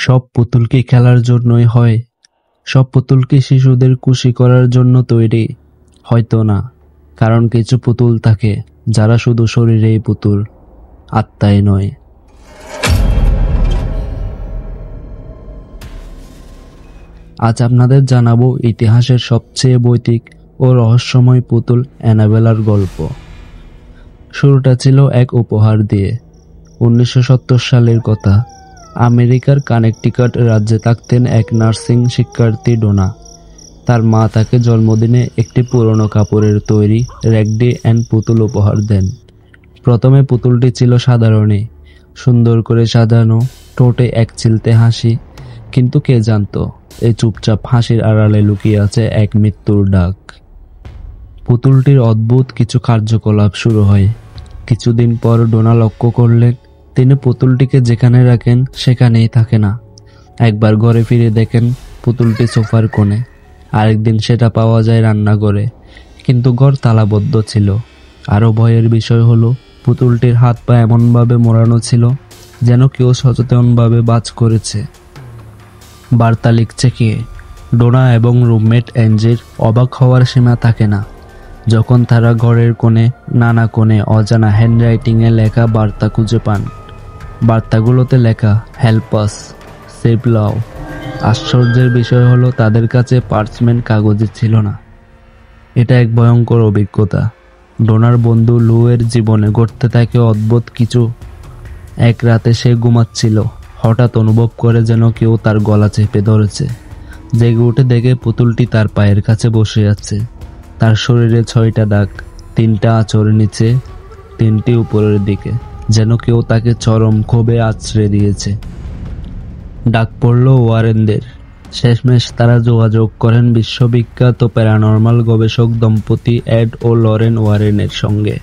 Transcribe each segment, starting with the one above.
সব পুতুল কি খেলার জন্যই হয়? সব পুতুল কি শিশুদের খুশি করার জন্য তৈরি? হয়তো না, কারণ কিছু পুতুল থাকে যারা শুধু শরীরেই পুতুল, আত্মায় নয়। আজ আপনাদের জানাবো ইতিহাসের সবচেয়ে ভৌতিক ও রহস্যময় পুতুল অ্যানাবেলার গল্প। শুরুটা ছিল এক উপহার দিয়ে। 1970 সালের কথা। আমেরিকার কানেকটিকাট রাজ্যে থাকতেন এক নার্সিং শিক্ষার্থী ডোনা। তার মা তাকে জন্মদিনে একটি পুরনো কাপড়ের তৈরি র্যাগডি অ্যান্ড পুতুল উপহার দেন। প্রথমে পুতুলটি ছিল সাধারণই, সুন্দর করে সাজানো, ঠোঁটে এক চিলতে হাসি, কিন্তু কে জানতো এই চুপচাপ হাসির আড়ালে লুকিয়ে আছে এক মৃত্যুর ডাক। পুতুলটির অদ্ভুত কিছু কার্যকলাপ শুরু হয়। কিছুদিন পর ডোনা লক্ষ্য করলেন তিনি পুতুলটিকে যেখানে রাখেন সেখানেই থাকে না। একবার ঘরে ফিরে দেখেন পুতুলটি সোফার কোণে, আরেকদিন সেটা পাওয়া যায় রান্নাঘরে, কিন্তু ঘর তালাবদ্ধ ছিল। আরও ভয়ের বিষয় হলো পুতুলটির হাত পা এমনভাবে মোড়ানো ছিল যেন কেউ সচেতনভাবে বাজ করেছে। বার্তা লিখছে কে? ডোনা এবং রুমমেট অ্যাঞ্জির অবাক হওয়ার সীমা থাকে না যখন তারা ঘরের নানা কোণে অজানা হ্যান্ডরাইটিংয়ে লেখা বার্তা খুঁজে পান। বার্তাগুলোতে লেখা হেল্প আস, সেভ লাভ। আশ্চর্যের বিষয় হলো তাদের কাছে পার্চমেন্ট কাগজে ছিল না। এটা এক ভয়ঙ্কর অভিজ্ঞতা। ডোনার বন্ধু লু এর জীবনে ঘটতে থাকে অদ্ভুত কিছু। এক রাতে সে ঘুমাচ্ছিল, হঠাৎ অনুভব করে যেন কেউ তার গলা চেপে ধরেছে। জেগে উঠে দেখে পুতুলটি তার পায়ের কাছে বসে আছে। তার শরীরে 6টা দাগ, 3টা আঁচড়ের নিচে, 3টি উপরের দিকে, যেন কেউ তাকে চরম ক্ষোভে আছড়ে দিয়েছে। ডাক পড়ল ওয়ারেনদের। শেষমেশ তারা যোগাযোগ করেন বিশ্ববিখ্যাত প্যারানর্মাল গবেষক দম্পতি এড ও লরেন ওয়ারেনের সঙ্গে।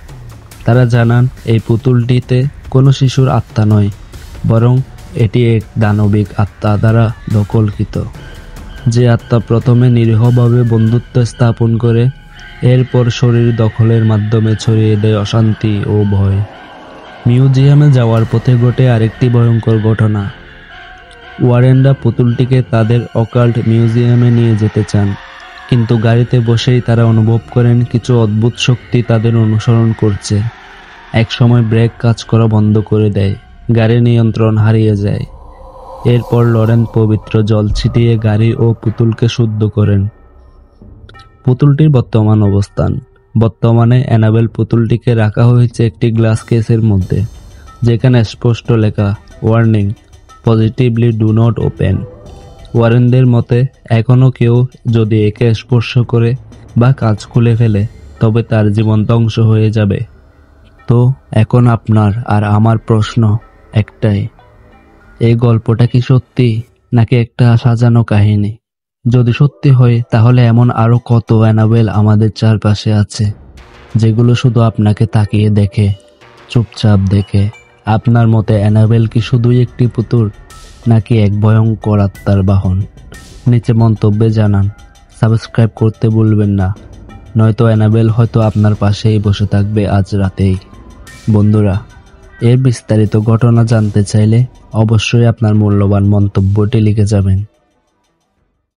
তারা জানান এই পুতুলটিতে কোনো শিশুর আত্মা নয়, বরং এটি এক দানবিক আত্মা দ্বারা দখলকৃত, যে আত্মা প্রথমে নিরীহভাবে বন্ধুত্ব স্থাপন করে, এরপর শরীর দখলের মাধ্যমে ছড়িয়ে দেয় অশান্তি ও ভয়। মিউজিয়ামে যাওয়ার পথে ঘটে আরেকটি ভয়ঙ্কর ঘটনা। ওয়ারেনরা পুতুলটিকে তাদের অকাল্ট মিউজিয়ামে নিয়ে যেতে চান, কিন্তু গাড়িতে বসেই তারা অনুভব করেন কিছু অদ্ভুত শক্তি তাদের অনুসরণ করছে। এক সময় ব্রেক কাজ করা বন্ধ করে দেয়, গাড়ির নিয়ন্ত্রণ হারিয়ে যায়। এরপর লরেন পবিত্র জল ছিটিয়ে গাড়ি ও পুতুলকে শুদ্ধ করেন। পুতুলটির বর্তমান অবস্থান। বর্তমানে অ্যানাবেল পুতুলটিকে রাখা হয়েছে একটি গ্লাস কেসের মধ্যে, যেখানে স্পষ্ট লেখা warning, positively do not open. ওয়ারেনদের মতে এখনও কেউ যদি একে স্পর্শ করে বা কাজ খুলে ফেলে তবে তার জীবন ধ্বংস হয়ে যাবে। তো এখন আপনার আর আমার প্রশ্ন একটাই, এই গল্পটা কি সত্যি নাকি একটা সাজানো কাহিনী? যদি সত্যি হয় তাহলে এমন আরো কত অ্যানাবেল আমাদের চারপাশে আছে, যেগুলো শুধু আপনাকে তাকিয়ে দেখে, চুপচাপ দেখে। আপনার মতে অ্যানাবেল কি শুধুই একটি পুতুল, নাকি এক ভয়ঙ্কর আত্মার বাহন? নিচে মন্তব্যে জানান। সাবস্ক্রাইব করতে ভুলবেন না, নয়তো অ্যানাবেল হয়তো আপনার পাশেই বসে থাকবে আজ রাতেই। বন্ধুরা, এর বিস্তারিত ঘটনা জানতে চাইলে অবশ্যই আপনার মূল্যবান মন্তব্যটি লিখে যাবেন।